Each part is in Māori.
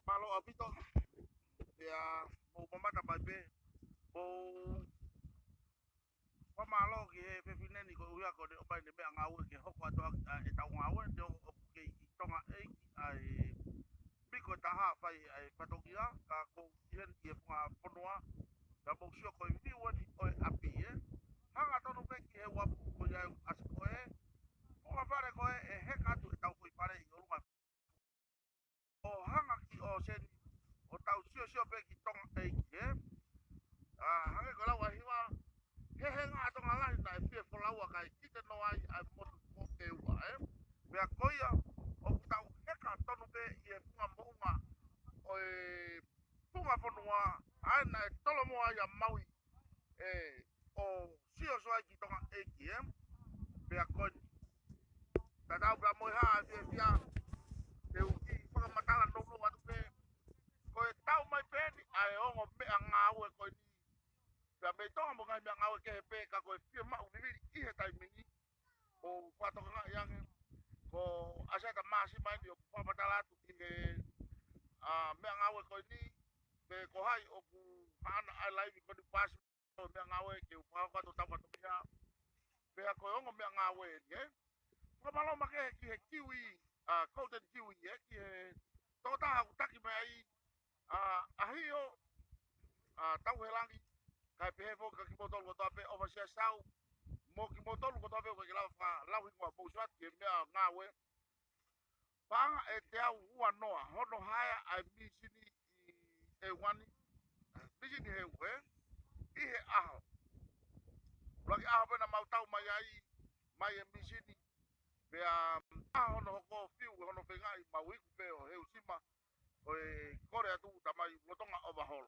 Malo apito ya mo mamata babe mo pamalo ke pe fineni ko uya ko de opai de be ngawe ke hoko ato e tau ngawe de o ke tonga e ai biko taha fai ai patokia ka ko ien ie pa ponua da mo sio ko vi woni o api e hanga tonu pe ki e wapu ko ya asko e o fare ko e he ka tu tau ko pare i olunga o hanga ki o sen o tau sio pe ki tonga e ki e hanga ko la wa hiwa he nga to ngala na e fie ko la wa kai ki te no ai ai mo ko ke wa e me a koia o tau he ka tonu pe i e funga mounga o e funga fonua ai na e tolo mo ai a maui e o sio so ai ki tonga e ki e me a koia tadau pra mo ha e fia te uki funga matala no no wa pe ko e tau mai pe ai o me a ngau e ko ni pra me tonga mo ngai me ngau ke pe ka ko e fie ma u ni i he tai mini o kwato nga yang ko asa ta masi mai ni o pa matala tu ki e me ngau e ko ni be ko hai o ku ana ai live ko ni pas me ngau e ke u pa ka to ta to pia be ko ngo me ngau e ni ko malo ma ke ki he kiwi golden kiwi e ki he to ta ha taki mai ahio tau he langi kai pe fo ka ki botol ko tape o va sau mo ki botol ko tape ko la fa la wi ko mo swat ke me ngawe pa e te au ua noa hono haya ai mi sini e wani mi sini he we i he aho lagi aho pena mau tau mai ai mai e mi sini pe aho no ko fiu hono pe ngai mau iku pe o he usima o e kore atu tamai lotonga overhaul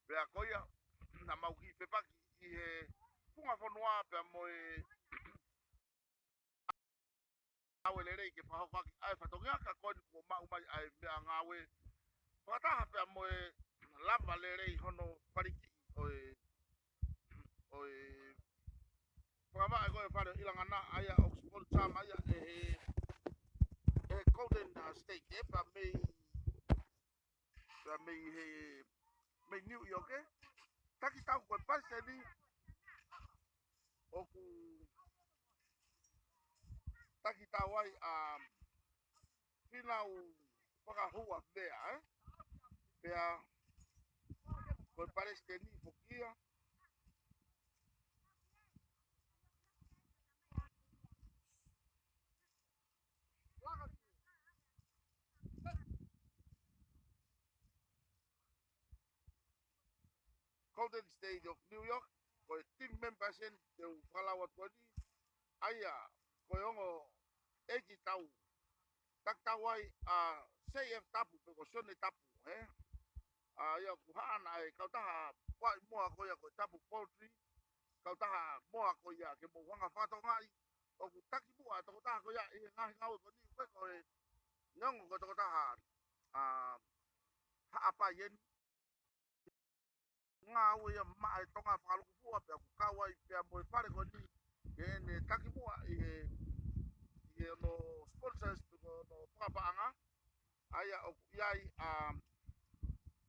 pe a koia na mau ki pe paki i he punga fonua pe mo e awe le rei ke pa hoka ai fatonga ka ko ko mau mai ai me ngawe pata ha pe mo e lava le rei hono pariki o e pava ko e fare ilanga na aya Oxford sama aya Golden State e pa me he me New York e taki tau ko pase ni o ku taki tau ai finau paka hua bea pea ko parece que ni fokia Golden State of New York ko team members en te fala wa toni aya ko yongo eji tau tak tawai CF tapu pe ko sone tapu ya ku hana e kau taha wa mo ko ya ko tapu poultry kau taha mo ko ya ke mo wanga fato ngai o ku taki mo to taha ko ya e ngai ngau ko ni ko e nyong ko to taha ha apa yen ngau ya ma e tonga falu ku fu pe ku kawai pe mo pare ko ni e taki mo e no sponsors ko no papa anga aya o yai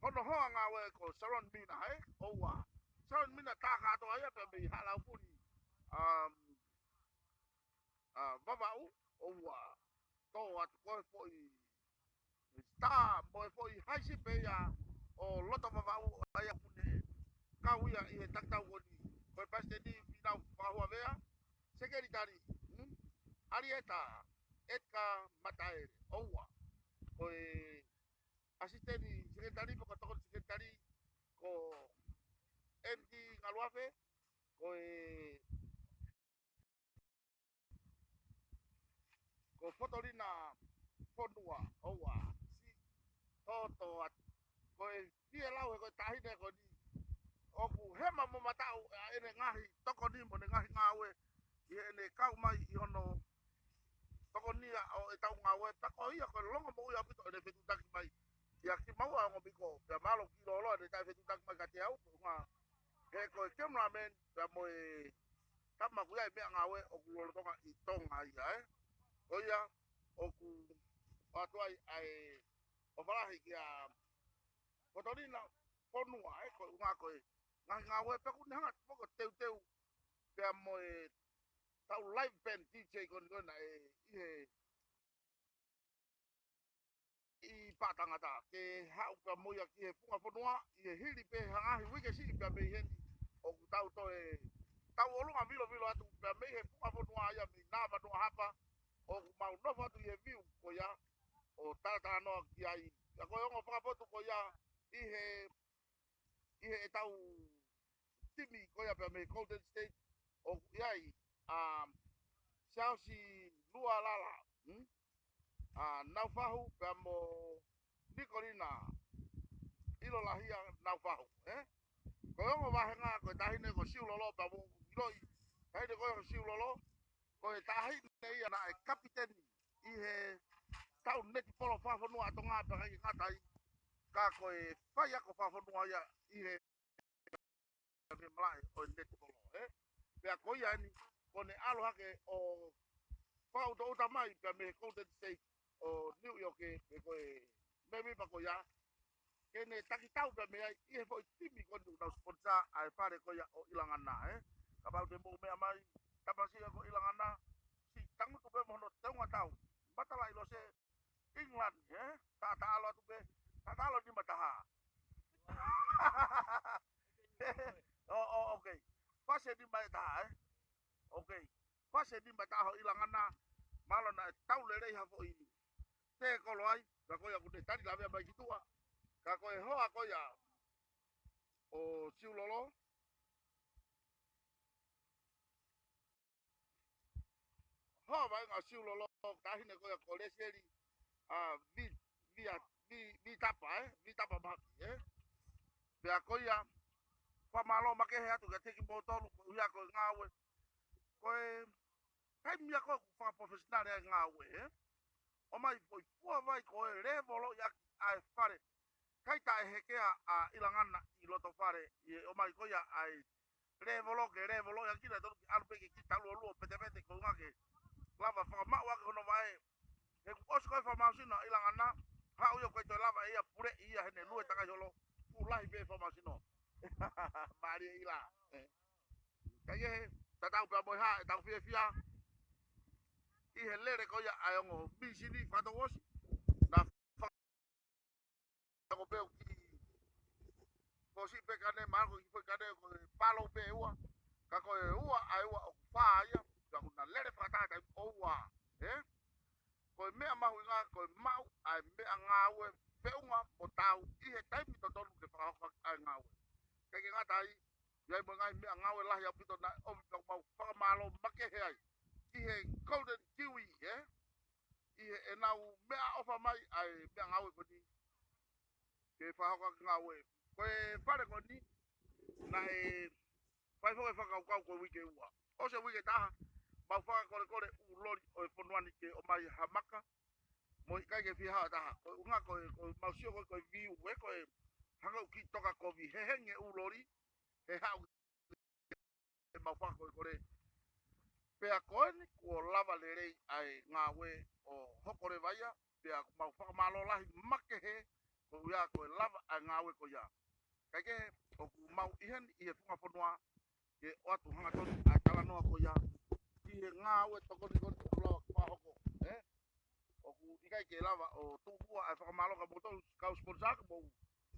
hono ho anga we ko saron mina o wa saron mina ta ka to aya pe bi hala puni um baba o wa to at ko fo I sta boy fo I haisi pe ya o loto baba o aya puni ka uya I takta ko ni ko paste ni fina fa ho vea secretary arieta etka mataere o wa ko asistente secretary ko to secretary ko MD ngaluafe ko Potolina Fonua Owa si Toto ko dia lau ko tahine ko ni oku hema mo matau ene ngahi toko ni mo ngahi ngawe ene kau mai I ono toko ni o tau ngawe tako ia ko longo mo ia pito ene fetu tak mai ia ki mau ngo biko pe malo ki lo ene tai fetu tak mai ka te au nga he ko kemra men pe mo kama ku ia me ngawe oku lo tonga I tonga ia oia oku atu ai o valahi ki a Potolina Fonua ko nga ko ngawe pe ku nga poko teu pe mo tau live band DJ kon na I patangata ke hau pe mo ya ki funga Fonua I hili pe hanga hi wike si pe me hen o tau to tau olunga vilo atu pe me he funga Fonua ya mi na ba no hapa o mau no fa tu ye viu ko ya o tata no ki ai ya ko ngo fa foto ko ya ihe tau timi ko ya pe me Golden State o yai Chelsea lua lala naufahu pe mo Nicolina ilo lahia naufahu ko ngo va henga ko tahine ko siu lolo pa mo loi tahine ko siu lolo ko tahine ia na kapiten ihe tau neti polo fa no atonga pa ngatai ka ko faya ko fa no ya ihe me mlai o neti polo pe ko ya ni ko ne alo hake o fa auto mai pe me Golden State o New York pe ko me pa ko ya que ne taki tau pe me ia foi timi ko no sponsor ai pare ko ya o ilangana ka de mo me mai ka pa si ko ilangana si tangu tu pe mo no tenga tau batala ilo se England ta lo tu pe ta lo ni mataha okay pase di mataha okay pase di mataha ilangana malo na tau le rei ha fo ini te ko lo ai ka ko ya ku te tani la me mai kitua ka ko ho a ko ya o siu lolo ho ba nga siu lolo ka hine ko ya ko le seri vi tapa ba pe a ko ya fa malo ma ke he atu ka te ki botolu ko ya ko ngawe ko kai mi ko fa professional e ngawe o mai foi fu vai ko le volo ya ai fare kai ta he ke a ilangana I loto fare o mai ko ya ai le volo ya kila to arpe ke kita lo pete ko ngake lava fa ma wa ko no mai e ko sko fa ma sino ilangana ha yo ko to lava ia pure ia hene lu ta ka yolo ulai be fa ma sino mari ila kai ta tau pe mo ha ta fia I hele ko ya ayongo bisini fa to was na fa ko pe ki ko si pe kane ma ko pe kane ko palo pe ua ka ko ua ai ua fa ya ka una lere fa ta owa ko me ma nga ko mau ai me nga we pe unga o tau I he tai pito tonu ke fa nga we ke nga tai ya mo nga me nga we la ya pito na o mau fa malo make he ai I he golden kiwi I he na u me ofa mai ai me nga we ko ni ke fa nga we ko pare ko ni na fai fo fa ka ko wike ua o se wike ta ma fa ko u lori o fonwani ke o mai hamaka mo ka ke fi ha ta ko nga ko ma sio ko vi we ko hanga ki toka ko vi he henge u lori he ha ma fa ko pe a ko ni ko lava le rei ai nga we o hokore vaya pe a ma fa ma lo la make he ko ya ko lava a nga we ko ya ka ke o ku mau ihan I he funga fonwa ke o atu hanga tonu a tala no ko ya I he nga we to ko ni ko lo pa hoko o ku I ke lava o tu bua a fa malo ka botol ka sponsor ko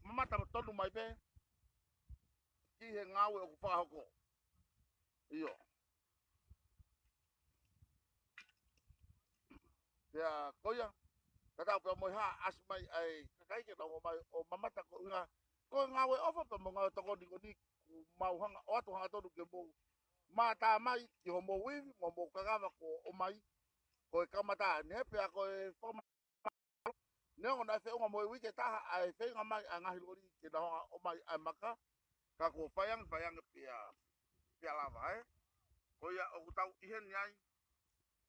mata tonu mai pe I he nga we o ku pa hoko iyo ya ko ya kata pe mo ha asmai ai kai ke no mai o mamata ko nga we ofa pe mo nga to ko ni mau hanga o atu hanga tonu ke mo mata mai I ho mo wi mo mo ka ga ko o mai ko kamata ne pe ko forma ne ona fe nga mo wike ta ai fe nga mai anga hilori ke na o mai ai maka ka ko fayang pia lava ko ya o tau ihan nyai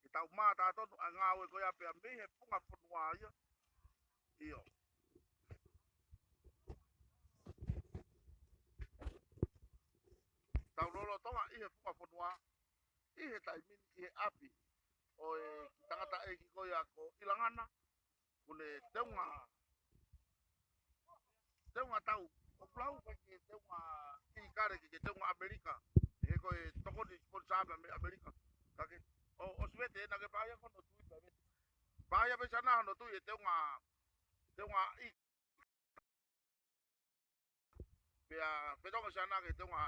ki tau mata to anga we ko ya pe me he punga punwa ya io tau lolo tonga i he punga punwa i he tai min i he api o ki tangata ki ko ya ko ilangana kune teunga tau o plau ke teunga ki kare ke teunga Amerika he ko toko di sponsor Amerika kake o svete na ke paya kono tu paya be sana no tu teunga i pe tonga sana ke teunga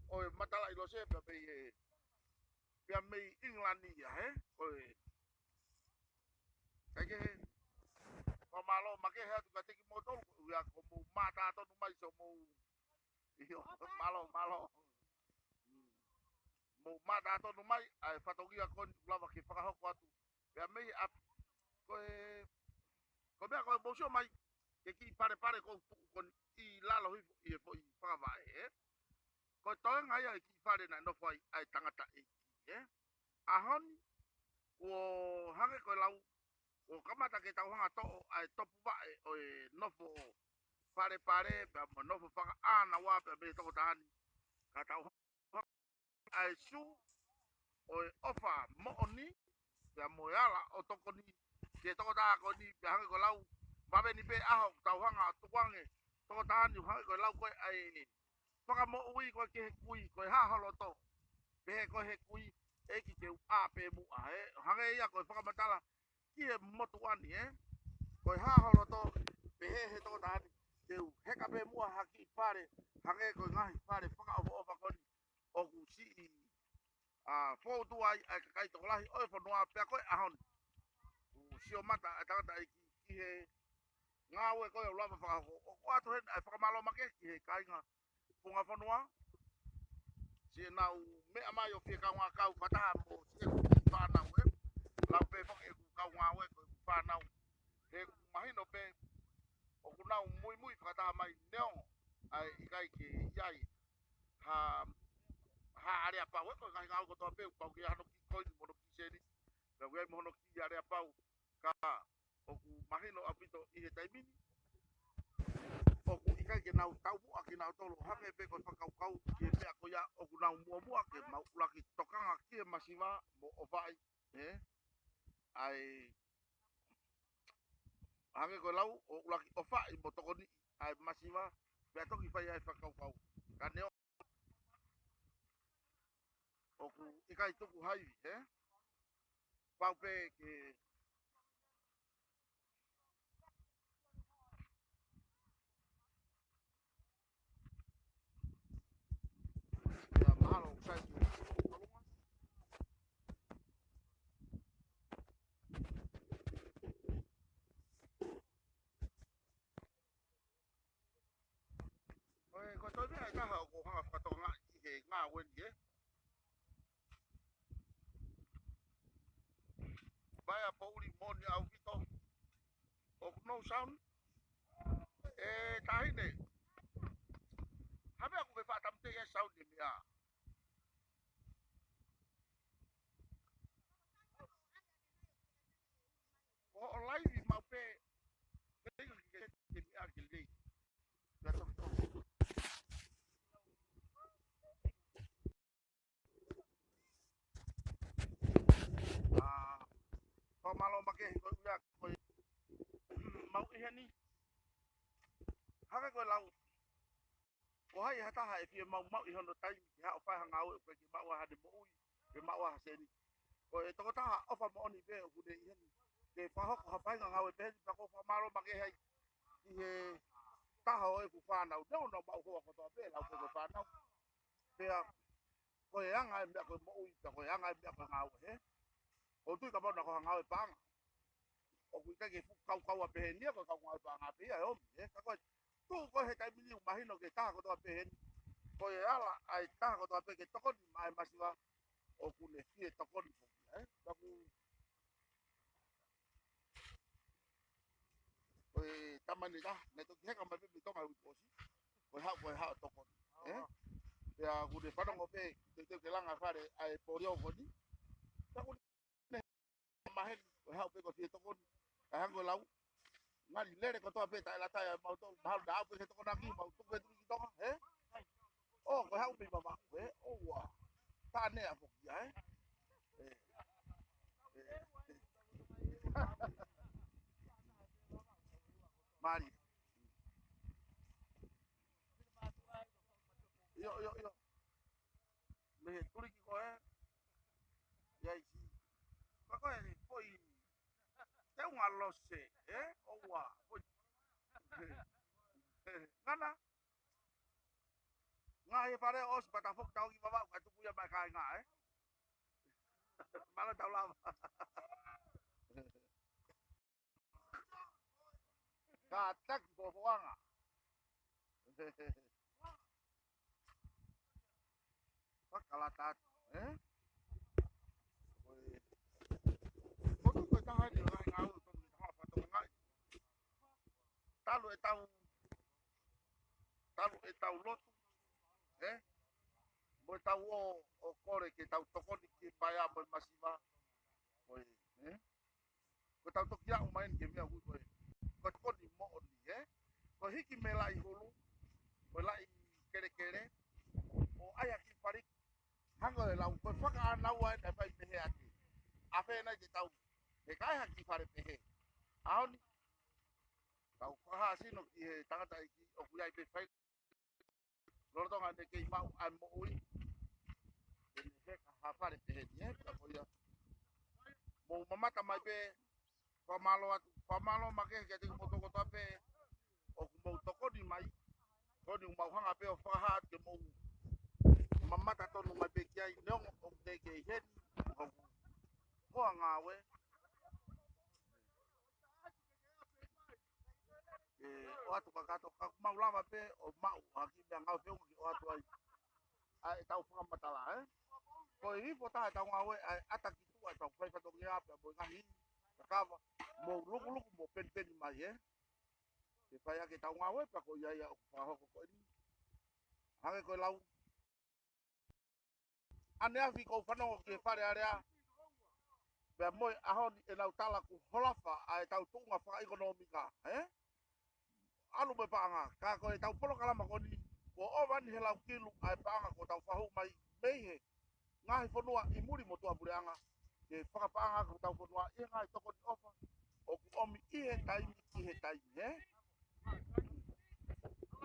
o matala i lo se pe me England ya ko kake ko malo make he tu kate ki motor ya ko mata to no mai so malo mo mata to no mai ai fatogia kon lava ki whakahoko atu pea mei a ko mea ko bosio mai ke ki pare ko kon i lalo i whakawai ko toi ngai ai ki pare na no fai ai tangata e ki ahoni o hange ko lau o kamata ke tau hanga to ai topu vai o nofo pare pea mo nofo whaka ana wa pea me toko tahani ka tau ai su o ofa mo oni ya moyala o toko ni ke toko ta ko ni ya hange ko lau mabe ni pe aho tau hanga tuange toko ta ni hange ko lau ko ai toka mo ui ko ke kui ko ha holo to pe ko he kui e ki te a pe mu a hange ia ko whaka matala ki e motu ani ko ha holo to pe he toko ta ni te heka pe mu haki pare hange ko ngahi pare whaka ofa ko ni o ku si fo tu ai kai to lahi o fo noa pe ko ahon sio mata tangata ki he nga we ko lo fa o ko ato he fa malo make ki he kai nga funga fo noa si na me ama yo fi ka nga ka pata mo si fa na we la pe fo e ku ka nga we ko fa na he mahino pe o ku na muy pata mai neo ai kai ki yai ha are apa we ko nga ko to pe pa ki hano ki ko ni mo ki seri na we mo no ki are apa ka o ku mahino apito i he taimini o ku i kai ke nau tau mua ki nau tolo hange pe ko whakau kau ki e mea ko ia o ku nau mua ke mau laki tokanga ki e masiva mo o vai ai hange ko lau o laki o vai mo toko ni ai masiva pea toki whai ai whakau kau ka neo o ku i kai tuku hai pau pe ke mahalo sai ko to be ai ka ha ko hanga whakatonga i he ngā weni vai a pouri moni au vito o no sound tahine habe aku be fatam te sound ni ya o live ma pe ke ke ya ke le ya to ko malo make ko ya ko mau i hani habe ko lau ko hai hata ha e mau i hono tai ki ha o fa hanga o pe ki mau ha de mo ui ke mau ha se ni ko e to ta o fa mo ni be o ku de i hani ke fa ho ha fa nga o pe pa ko fa malo make hai i he ta ho e ku fa na o no ba ko ko to pe la ko fa na pe ko e anga e ko mo ui ko e anga e ko nga o o tu ka ba na ko nga o pa o ku ka ke fu kau a pe ni ko nga o pa nga pe o ka ko tu ko he tai mini imagino que ta ko to pe ko e ala ai ta ko to pe ke to ko mai masiva o ku le fie to ko ni ka ku tamani da na to heka mai be to ngai posi ko ha to ko ya ku de fado ngope te langa fare ai porio ko ni ta ku ne mahen ko ha pe ko fi to ko ha ngo lau ngari lere ko to pe ta la ta mau to hal da pe to ko na ki mau to pe tu to oh ko ha pe baba oh wa ta ne a fok ya mari yo me tuli ki ko ya isi ko ni foi te un allo se o wa ngana nga e pare os pata fok tau ki baba ka tu ya ba kai nga mana tau lama ka tak bo boanga Pakalatat, Kono ko tahan ni ngai ngau to ni ha pa to ngai. Talu e tau lotu, mo tau o kore ke tau toko ni ke paya mo masiva. Oi, ko tau tokia o main ke mea hui ko. Ko toko ni mo ni, Ko hiki me lai hulu, ko lai kere o aya ki parik. Hango e lau ko whaka anau ai na pai pehe ake. Afe na ke tau he kai haki whare pehe. Aoni, tau whaha sino ki he tangata iki o kuiai pe whai. Lortonga ne ke mau ai mo ui. Ke ni he ka hawhare pehe ni ka koia. Mo mamata mai pe whamalo make ke te motoko tape o kumau toko ni mai. Koni umau hanga pe o whaha ke mou mamata tonu mai pe kiai neongo o te ke heni. Hoa ngawe. O atu kakato mau lava pe o mau haki mea ngau feo ki o atu ai ai tau whakamatala ko i pota tau ngawe ai ata ki tu ai tau whai patongi ape mo ngahi kakawa mo luku mo pen mai ke whai ake tau ngawe pa ko ia o whahoko ko ni hange ko lau ane afi ko whanongo ke whare area pea moi ahoni e nau tala ku holafa ai tau tunga whaka ekonomika alu me paanga ka ko tau polo kalama ko ni ko ovan he lau kilu ai paanga ko tau whahu mai meihe ngahi whanua i muri mo tua bureanga ke whakapaanga ko tau whanua i ngai toko ni ofa o ku omi i he taimi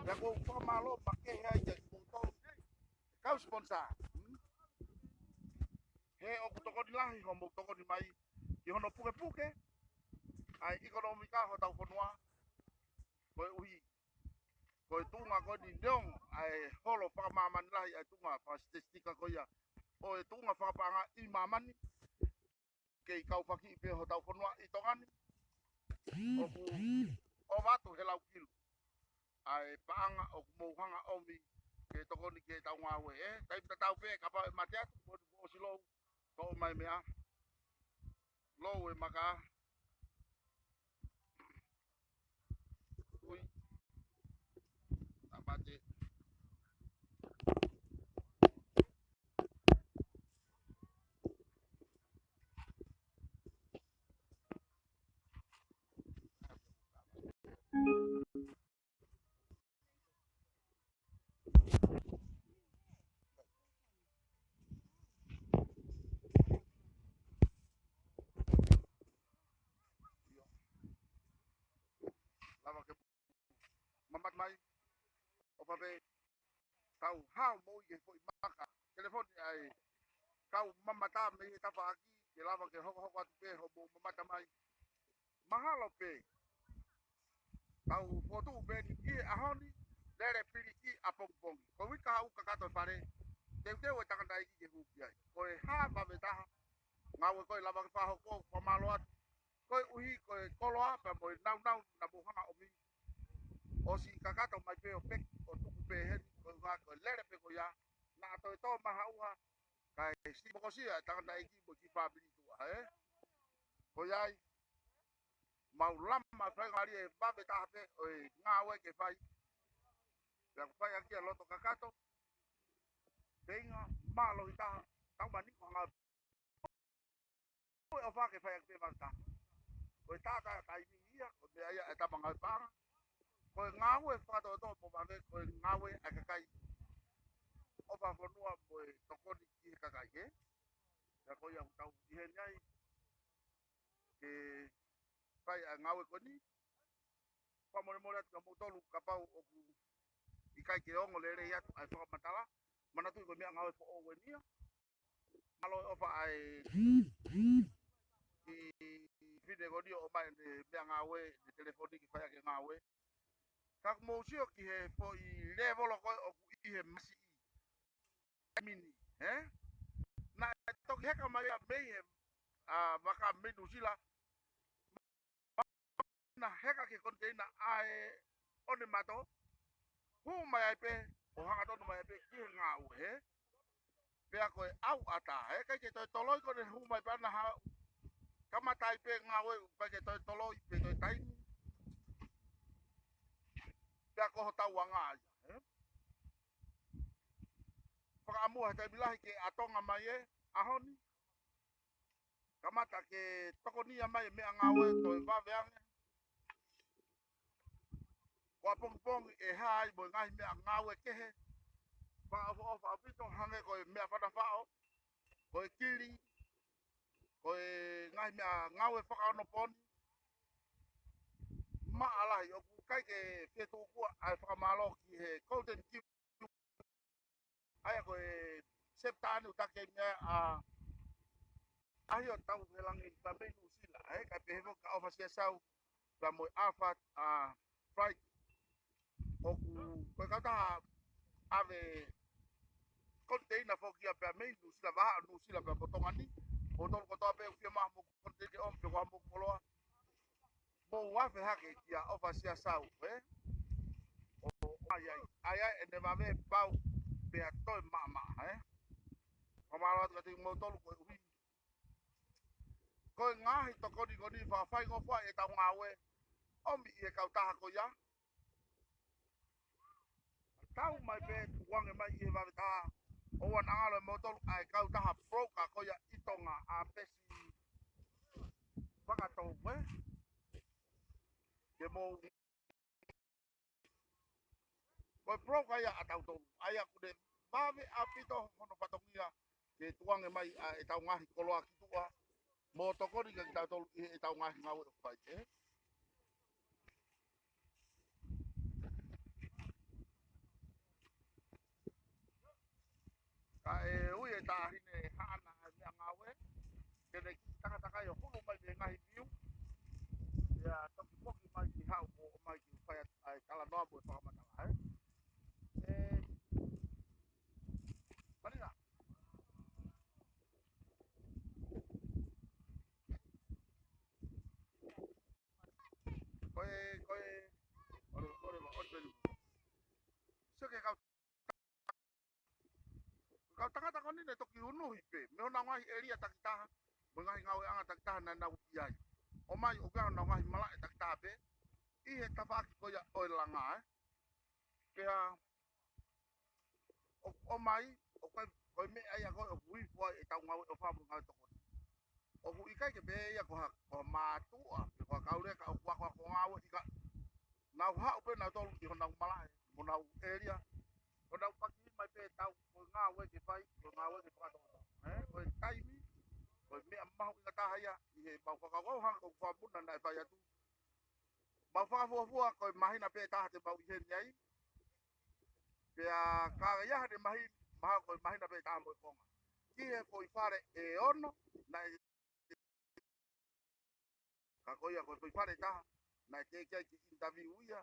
ya ko whakamalo ma ke hea i ko tau kau sponsor he o ku toko ni lahi ho mo toko ni mai ki hono puke ai ekonomika ho tau whanua ko uhi ko tunga ko ni dong ai holo whakamamani lahi ai tunga whastistika ko ia o e tunga whakapanga i mamani ke i kau whaki i peho tau whanua i tongani o ku o watu he lau kilu ai paanga o ku mouhanga omi ke tokoni ke tau ngawe taipita tau pe kapa e mateatu o si lou ko o mai mea lou e maka ui tapate lava ke mamat mai o pape tau hao mo i foi maka telefoni ai kau mamata me he tapa aki ke lava ke hoko atu pe ho mo mamata mai mahalo pe tau fotu pe ni ki ahoni lere pili ki apong ko wika au kakato pare te o takanda iki ke huki ai ko e ha pa betaha ngawe ko lava ke fa hoko pamalo atu ko uhi ko kolo apa mo nau na buhanga omi o si kakato mai pe o pek o tuku pe he ko ga ko lere pe ko ya na to maha uha kai si mo si ta na iki mo ki family tu ko yai maulama fai ngari e babe tape o ngawe ke fai ya fai aki a loto kakato tenga malo ita tau mani ko nga o fa ke fai aki basta o tata kai ia o te ia eta manga para ko ngawe fa to to po babe ko ngawe akakai o fa fonua mo tokoni ki kakai ke ya ko ya tau ihe nyai ke fai a ngawe koni pa mo mo ka mo tolu ka pau o ku ikai ke ongo le ya ai fa matala mana tu ko mi ngawe po o wenia malo o fa ai i vide godi o mai de me ngawe de telefoni ki fai ke ngawe ka mo sio ki he po i level ko o ku i he masi mini na to ke ka mai me a maka menu sila na heka ke container ai one mato hu mai pe o hanga to mai pe ki ngau pe ko au ata ka ke to toloi ko hu mai pa na ha kama tai pe ngau pa ke to toloi pe to tai pe ko ta wanga pa amu ha tai bilahi ke atonga mai ahoni kama ta ke tokoni mai me ngau to va veang ko pong pong e hai bo ngai me ngau ke he pa o fa pito hange ko me fa da fao ko kiri ko ngai me ngau fa ka no pon ma ala yo ku kai ke ke to ku ai fa malo ki he golden ki ai ko septanu ta ke me a yo tau helang i pa me nu sila ka pe ho ka o fa sia sau pa mo alpha fright o ku ko ka ta ave container fo ki pa me nu sila pa potongani o to ko to pe ki ma mo container o pe ko mo kolo mo wa fe ha ke ya o fa sia sau ai ene va me pau pe a to mama Mama ka te mo tolu ko wi ko ngahi to ko ni fa fai ngo fa e ta ngawe o mi e ka ta ko ya tau mai pe wang e mai e va ta o wan ala mo tolu ai ka ta pro ka ko ya itonga a pesi waka to ke mo ko pro ka ya atau to ai aku de babe apito hono patongia ke tuang e mai e ta ngahi ko lo aki tua mo to ko ni ka ta to e ta ngahi ngawe fai ka e ui e tahine hana mea ngawe kene ki taka yo hulu mai me ngahi miu ya toki poki mai ki hau o mai ki whai ai kala noa mo e whakamatala marina koe ore ma ore belu so ke kau tangata koni ne toki unu hipe me ona ngahi eria takitaha mo ngahi ngawe anga takitaha na na ukiai o mai o gana ngahi mala e takitaha pe i he tawhaki ko ya oe langa pea o mai o koe me ai a koe o kui fua e tau ngawe o whamu ngau toko o ku ikai ke be ia ko mātua ko kaure ka o kwa ngawe ika nau hau pe nau tolu i honau malae mo nau eria o nau paki mai pe tau ko ngawe ke fai ko ngawe ke whakatoko ko taimi ko mea mahu inga tahaya i he mau whakakau hanga ko whamuna nai whai atu mau whakafuafua ko mahina pe taha te mau ihe niai pea ka iaha de mahi maha ko mahina pe taha mo i konga ki he ko i whare e ono na ka koia ko i whare taha na te kia ki interview ia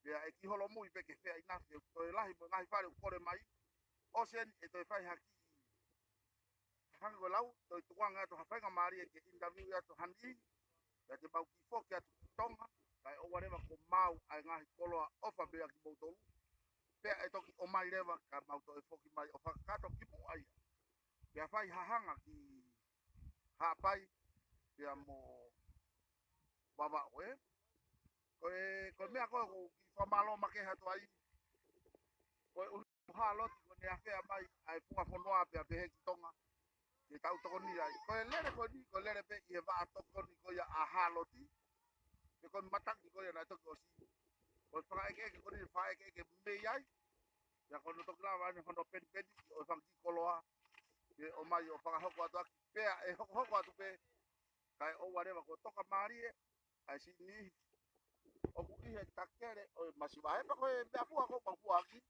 pea e ki holo mui pe ke whea ina e toi lahi mo ngahi whare ukore mai o sen e toi whai haki hanga ko lau toi tuanga to hawhainga maari e ke interview ia to handi ya te mau ki foki atu ki tonga kai o wareva ko mau ai ngahi koloa ofa bea ki moutolu pea e toki o mai rewa ka mau to e foki mai o whakakato ki mo aia pea whai hahanga ki hapai pea mo baba koe. Koe mea koe ko ki whamalo make hatu ai. Koe uhaloti ko ne awhea mai ai punga whonoa pia pehe ki tonga. Ke tau toko ni ai. Koe lere ko ni ko lere pe i he waa toko ni ko ia a haloti. Ke koe matangi ko ia na toki o si. Koe whaka eke eke ko ni wha eke eke mei ai. Ya kono toki la wani hono peni peni o whangi koloa. Ke o mai o whakahoko atu aki. Pea e hoko atu pe. Kai o warewa ko toka maari e. Ai si ni. O ku ihe takere o masiwa. Hepa koe mea fua ko mangua aki.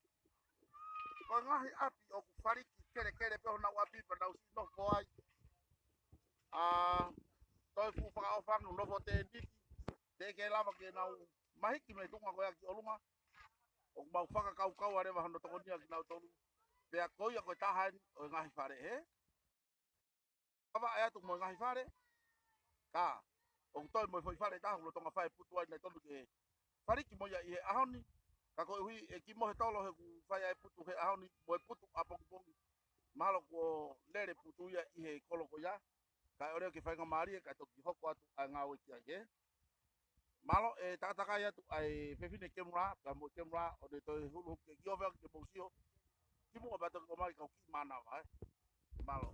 Koe ngahi api o ku whariki kere kere pe hona wapi pa nau si no foai. Toi fu whaka o whangu nofo te niki. Te ke lava ke nau mahiki me tunga koe aki olunga. O ku mau whaka kau kau arewa hono tokonia ki nau tolu. Pea koia koe tahani o ngahi whare he. Kawa e atu mo ngahi whare. Ka. O ku toi mo foi whare tahu lo tonga whae putu ai nei tolu ke. Whariki mo ia i he ahoni. Ka koe hui e ki mohe tolo he ku whae ai putu he ahoni. Mo e putu apongi pongi. Mahalo ko lere putu ia i he koloko ia. Kai oreo ke whainga maari e kai toki hoko atu a ngā oe kia ke. Malo e takatai atu ai whewhine kemura, ka mo kemura o de toi hulu ke giovea ke mousio. Ki mua bato ko mai kau ki mana vai. Malo.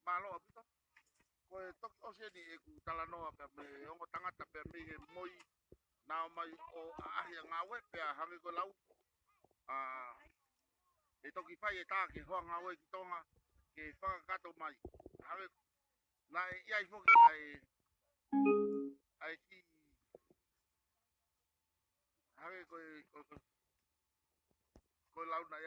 Malo apito. Koe toki ose ni e ku tala noa pe me ongo tangata pe me he moi na mai o ahi a ngawe pe a hangi ko lau. E toki pai e tā ke hoa ngawe ki tonga ke whakakato mai. Hangi na e iai foki ai ki hangi koe lau na